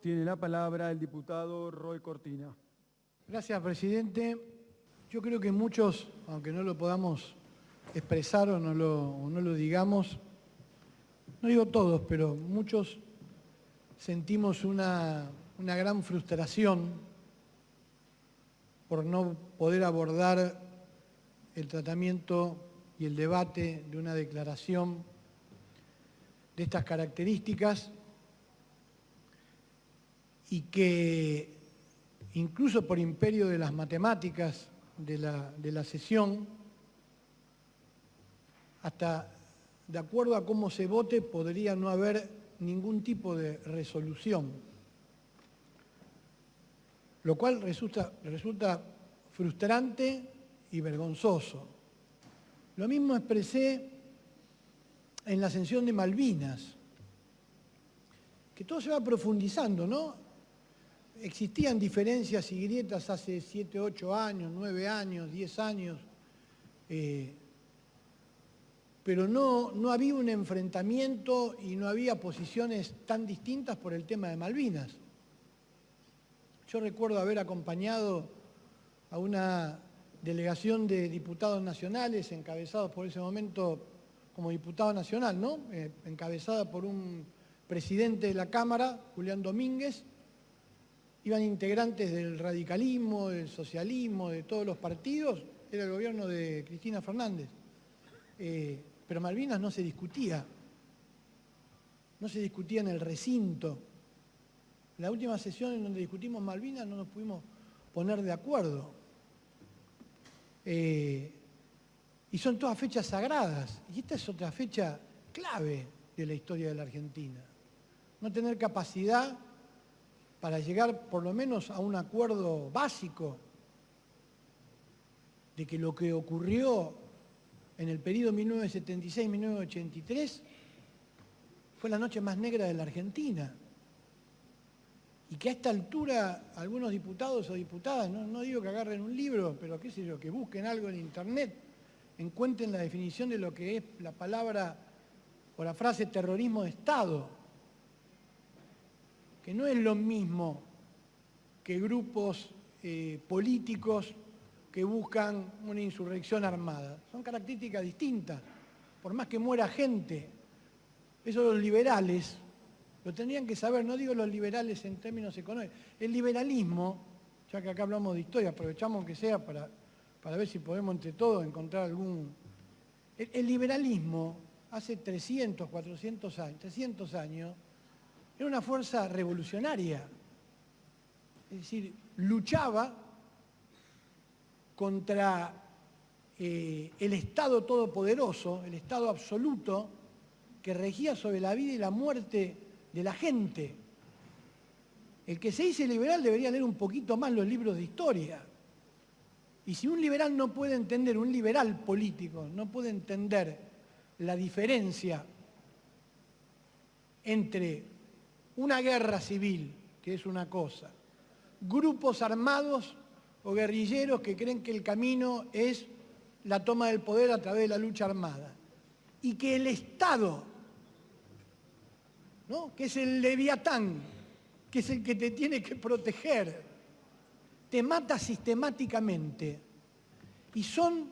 Tiene la palabra el diputado Roy Cortina. Gracias, presidente. Yo creo que muchos, aunque no lo podamos expresar o no lo digamos, no digo todos, pero muchos sentimos una gran frustración por no poder abordar el tratamiento y el debate de una declaración de estas características y que incluso por imperio de las matemáticas de la sesión, hasta de acuerdo a cómo se vote podría no haber ningún tipo de resolución, lo cual resulta frustrante y vergonzoso. Lo mismo expresé en la ascensión de Malvinas, que todo se va profundizando, ¿no? Existían diferencias y grietas hace 7, 8 años, 9 años, 10 años, pero no había un enfrentamiento y no había posiciones tan distintas por el tema de Malvinas. Yo recuerdo haber acompañado a una delegación de diputados nacionales, encabezados por ese momento como diputado nacional, ¿no? Encabezada por un presidente de la Cámara, Julián Domínguez. Iban integrantes del radicalismo, del socialismo, de todos los partidos. Era el gobierno de Cristina Fernández. Pero Malvinas no se discutía. No se discutía en el recinto. La última sesión en donde discutimos Malvinas no nos pudimos poner de acuerdo. Y son todas fechas sagradas. Y esta es otra fecha clave de la historia de la Argentina. No tener capacidad para llegar por lo menos a un acuerdo básico de que lo que ocurrió en el periodo 1976-1983 fue la noche más negra de la Argentina. Y que a esta altura algunos diputados o diputadas, no digo que agarren un libro, pero qué sé yo, que busquen algo en internet, encuentren la definición de lo que es la palabra o la frase terrorismo de Estado, que no es lo mismo que grupos políticos que buscan una insurrección armada. Son características distintas, por más que muera gente. Eso los liberales lo tendrían que saber, no digo los liberales en términos económicos. El liberalismo, ya que acá hablamos de historia, aprovechamos que sea para ver si podemos entre todos encontrar algún... El liberalismo hace 300, 400 años, 300 años, era una fuerza revolucionaria, es decir, luchaba contra el Estado todopoderoso, el Estado absoluto, que regía sobre la vida y la muerte de la gente. El que se dice liberal debería leer un poquito más los libros de historia. Y si un liberal no puede entender, un liberal político no puede entender la diferencia entre una guerra civil, que es una cosa, grupos armados o guerrilleros que creen que el camino es la toma del poder a través de la lucha armada, y que el Estado, ¿no?, que es el leviatán, que es el que te tiene que proteger, te mata sistemáticamente. Y son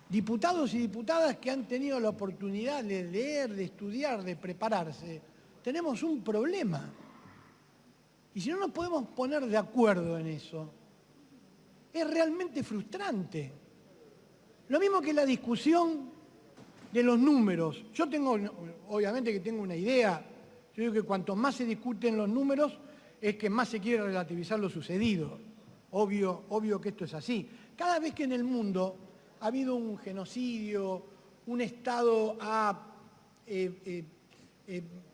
diputados y diputadas que han tenido la oportunidad de leer, de estudiar, de prepararse. Tenemos un problema. Y si no nos podemos poner de acuerdo en eso, es realmente frustrante. Lo mismo que la discusión de los números. Yo tengo, obviamente que tengo una idea, yo digo que cuanto más se discuten los números, es que más se quiere relativizar lo sucedido. Obvio que esto es así. Cada vez que en el mundo ha habido un genocidio, un Estado ha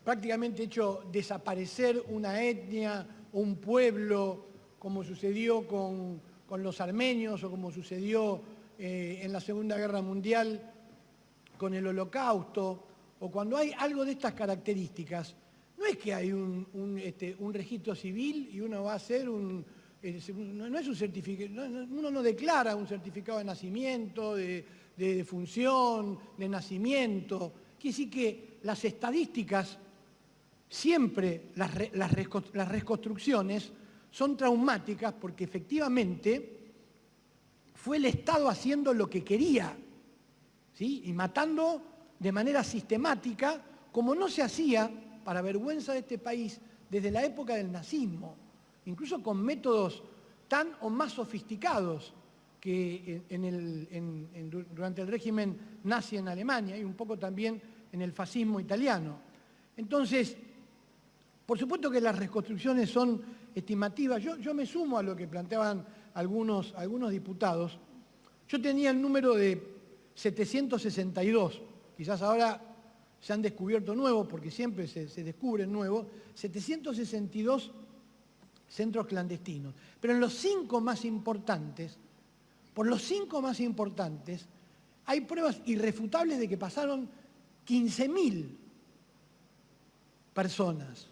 prácticamente hecho desaparecer una etnia o un pueblo, como sucedió con los armenios o como sucedió en la Segunda Guerra Mundial con el Holocausto, o cuando hay algo de estas características, no es que hay un registro civil y uno va a hacer no es un certificado, uno no declara un certificado de nacimiento, de defunción, de nacimiento. Quiere decir que las estadísticas siempre las reconstrucciones son traumáticas porque efectivamente fue el Estado haciendo lo que quería, ¿sí? Y matando de manera sistemática, como no se hacía, para vergüenza de este país, desde la época del nazismo, incluso con métodos tan o más sofisticados que durante el régimen nazi en Alemania y un poco también en el fascismo italiano. Entonces, por supuesto que las reconstrucciones son estimativas. Yo me sumo a lo que planteaban algunos diputados. Yo tenía el número de 762, quizás ahora se han descubierto nuevos, porque siempre se descubren nuevos, 762 centros clandestinos. Pero en los 5 más importantes, por los 5 más importantes, hay pruebas irrefutables de que pasaron 15.000 personas.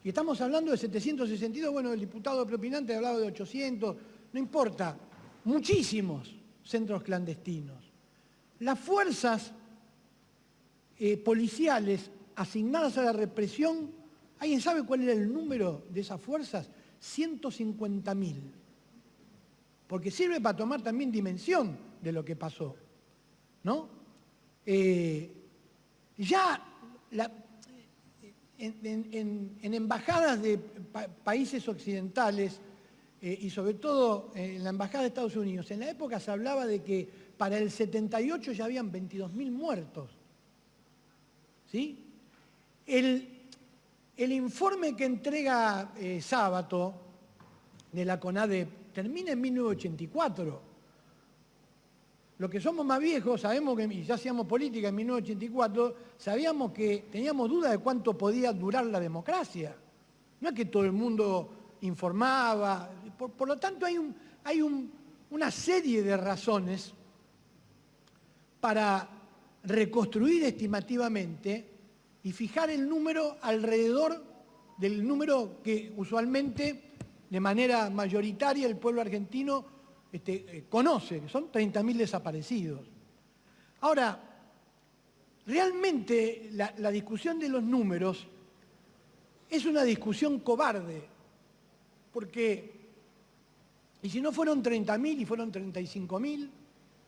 Y estamos hablando de 762, bueno, el diputado preopinante hablaba de 800, no importa, muchísimos centros clandestinos. Las fuerzas policiales asignadas a la represión, ¿alguien sabe cuál era el número de esas fuerzas? 150.000. Porque sirve para tomar también dimensión de lo que pasó, ¿no? En embajadas de países occidentales y sobre todo en la embajada de Estados Unidos, en la época se hablaba de que para el 78 ya habían 22.000 muertos. ¿Sí? El informe que entrega Sábato de la CONADEP termina en 1984. Los que somos más viejos sabemos que, y ya hacíamos política en 1984, sabíamos que teníamos dudas de cuánto podía durar la democracia. No es que todo el mundo informaba. Por lo tanto, hay una serie de razones para reconstruir estimativamente y fijar el número alrededor del número que usualmente, de manera mayoritaria, el pueblo argentino conoce, que son 30.000 desaparecidos. Ahora, realmente la discusión de los números es una discusión cobarde, porque, y si no fueron 30.000 y fueron 35.000,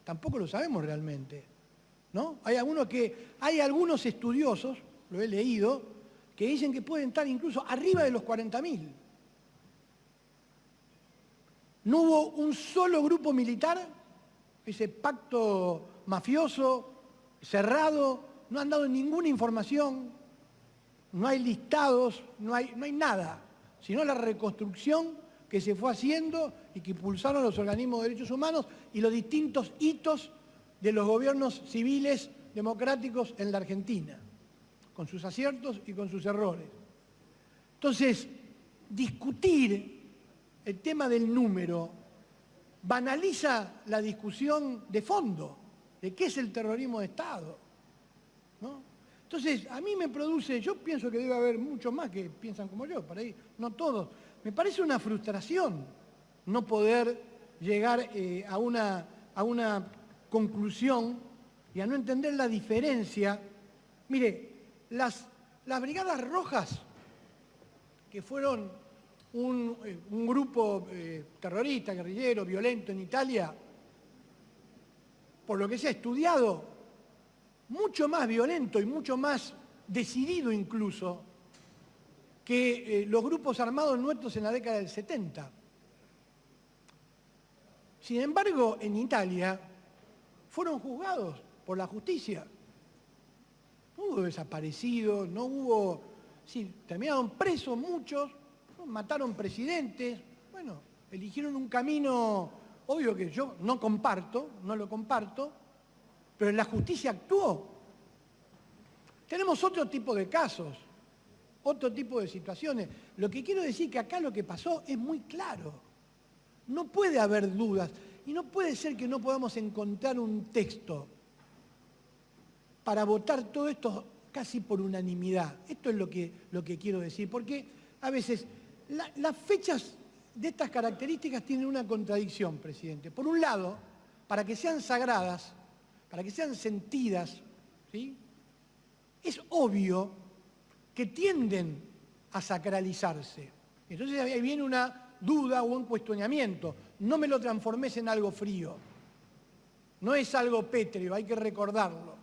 tampoco lo sabemos realmente, ¿no? Hay algunos estudiosos, lo he leído, que dicen que pueden estar incluso arriba de los 40.000. No hubo un solo grupo militar, ese pacto mafioso, cerrado, no han dado ninguna información, no hay listados, no hay nada, sino la reconstrucción que se fue haciendo y que impulsaron los organismos de derechos humanos y los distintos hitos de los gobiernos civiles democráticos en la Argentina, con sus aciertos y con sus errores. Entonces, discutir el tema del número banaliza la discusión de fondo de qué es el terrorismo de Estado, ¿no? Entonces, a mí me produce, yo pienso que debe haber muchos más que piensan como yo, por ahí, no todos. Me parece una frustración no poder llegar a una conclusión y a no entender la diferencia. Mire, las Brigadas Rojas, que fueron un grupo terrorista, guerrillero, violento en Italia, por lo que se ha estudiado, mucho más violento y mucho más decidido incluso que los grupos armados nuestros en la década del 70. Sin embargo, en Italia fueron juzgados por la justicia. No hubo desaparecidos, no hubo... Sí, terminaron presos muchos, mataron presidentes, bueno, eligieron un camino, obvio que yo no lo comparto, pero la justicia actuó. Tenemos otro tipo de casos, otro tipo de situaciones. Lo que quiero decir es que acá lo que pasó es muy claro. No puede haber dudas y no puede ser que no podamos encontrar un texto para votar todo esto casi por unanimidad. Esto es lo que quiero decir, porque a veces las fechas de estas características tienen una contradicción, presidente. Por un lado, para que sean sagradas, para que sean sentidas, ¿sí? Es obvio que tienden a sacralizarse. Entonces ahí viene una duda o un cuestionamiento. No me lo transformes en algo frío. No es algo pétreo, hay que recordarlo.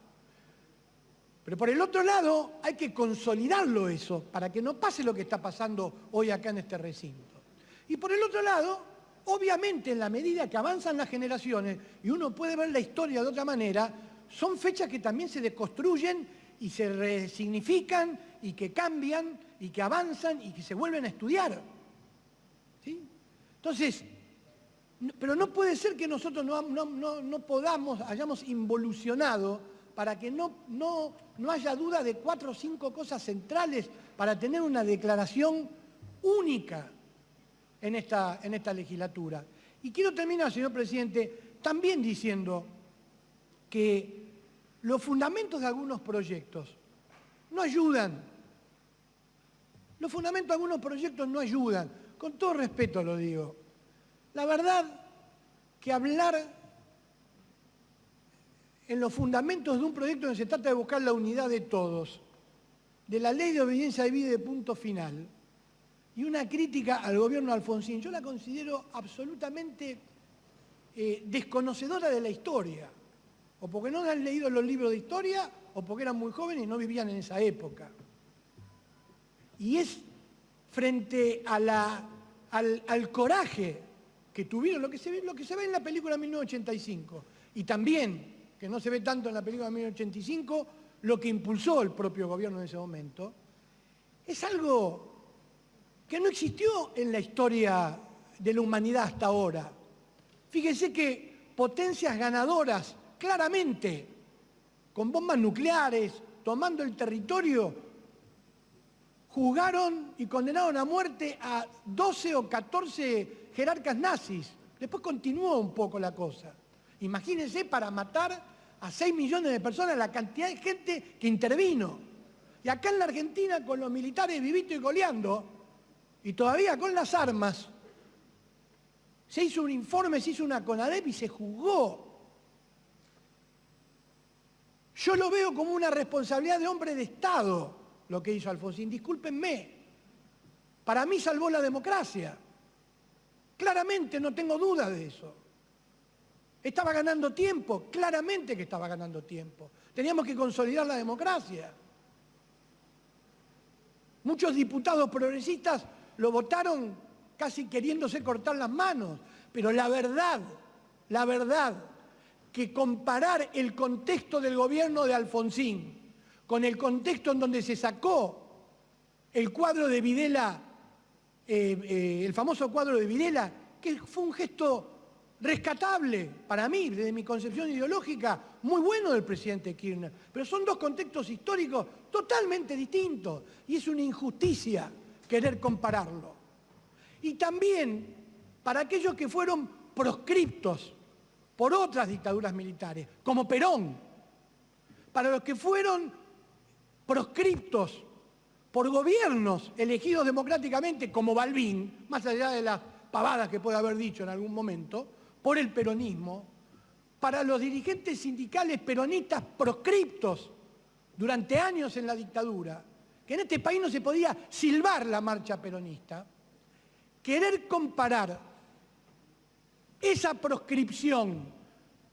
Pero por el otro lado, hay que consolidarlo eso, para que no pase lo que está pasando hoy acá en este recinto. Y por el otro lado, obviamente en la medida que avanzan las generaciones, y uno puede ver la historia de otra manera, son fechas que también se deconstruyen y se resignifican y que cambian y que avanzan y que se vuelven a estudiar. ¿Sí? Entonces, pero no puede ser que nosotros hayamos involucionado para que no haya duda de 4 o 5 cosas centrales para tener una declaración única en esta legislatura. Y quiero terminar, señor presidente, también diciendo que los fundamentos de algunos proyectos no ayudan. Los fundamentos de algunos proyectos no ayudan. Con todo respeto lo digo. La verdad que hablar en los fundamentos de un proyecto donde se trata de buscar la unidad de todos, de la ley de obediencia debida de punto final, y una crítica al gobierno de Alfonsín, yo la considero absolutamente desconocedora de la historia, o porque no han leído los libros de historia, o porque eran muy jóvenes y no vivían en esa época. Y es frente a al coraje que tuvieron, lo que se ve en la película 1985, y también, que no se ve tanto en la película 1985, lo que impulsó el propio gobierno en ese momento, es algo que no existió en la historia de la humanidad hasta ahora. Fíjense que potencias ganadoras, claramente, con bombas nucleares, tomando el territorio, juzgaron y condenaron a muerte a 12 o 14 jerarcas nazis. Después continuó un poco la cosa. Imagínense para matar a 6 millones de personas la cantidad de gente que intervino. Y acá en la Argentina, con los militares vivito y coleando, y todavía con las armas, se hizo un informe, se hizo una CONADEP y se juzgó. Yo lo veo como una responsabilidad de hombre de Estado, lo que hizo Alfonsín. Discúlpenme. Para mí salvó la democracia. Claramente, no tengo duda de eso. ¿Estaba ganando tiempo? Claramente que estaba ganando tiempo. Teníamos que consolidar la democracia. Muchos diputados progresistas lo votaron casi queriéndose cortar las manos. Pero la verdad, que comparar el contexto del gobierno de Alfonsín con el contexto en donde se sacó el cuadro de Videla, el famoso cuadro de Videla, que fue un gesto rescatable para mí, desde mi concepción ideológica, muy bueno del presidente Kirchner. Pero son dos contextos históricos totalmente distintos y es una injusticia querer compararlo. Y también para aquellos que fueron proscriptos por otras dictaduras militares, como Perón, para los que fueron proscriptos por gobiernos elegidos democráticamente, como Balbín, más allá de las pavadas que puede haber dicho en algún momento, por el peronismo, para los dirigentes sindicales peronistas proscriptos durante años en la dictadura, que en este país no se podía silbar la marcha peronista, querer comparar esa proscripción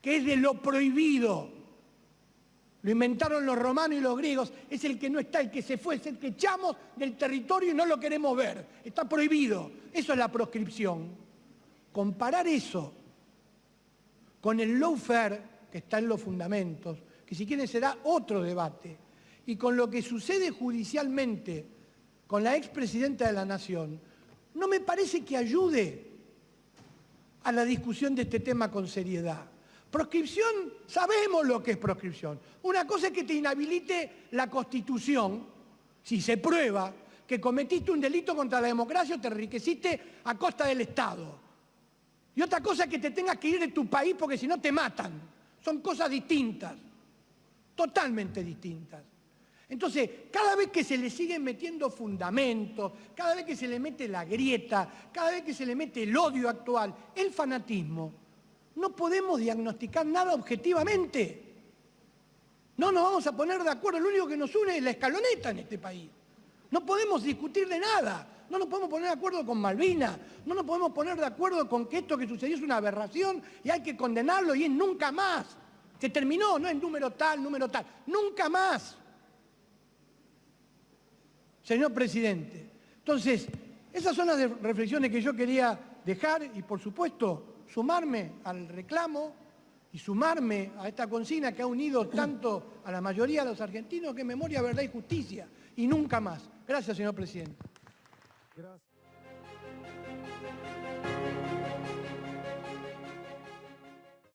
que es de lo prohibido, lo inventaron los romanos y los griegos, es el que no está, el que se fue, es el que echamos del territorio y no lo queremos ver, está prohibido, eso es la proscripción. Comparar eso con el lawfare que está en los fundamentos, que si quieren será otro debate, y con lo que sucede judicialmente con la expresidenta de la Nación, no me parece que ayude a la discusión de este tema con seriedad. Proscripción, sabemos lo que es proscripción. Una cosa es que te inhabilite la Constitución, si se prueba que cometiste un delito contra la democracia o te enriqueciste a costa del Estado. Y otra cosa es que te tengas que ir de tu país porque si no te matan. Son cosas distintas, totalmente distintas. Entonces, cada vez que se le siguen metiendo fundamentos, cada vez que se le mete la grieta, cada vez que se le mete el odio actual, el fanatismo, no podemos diagnosticar nada objetivamente. No nos vamos a poner de acuerdo, lo único que nos une es la escaloneta en este país. No podemos discutir de nada. No nos podemos poner de acuerdo con Malvinas. No nos podemos poner de acuerdo con que esto que sucedió es una aberración y hay que condenarlo y es nunca más. Se terminó, no es número tal, nunca más. Señor presidente, entonces, esas son las reflexiones que yo quería dejar y, por supuesto, sumarme al reclamo y sumarme a esta consigna que ha unido tanto a la mayoría de los argentinos, que es memoria, verdad y justicia, y nunca más. Gracias, señor presidente. Gracias.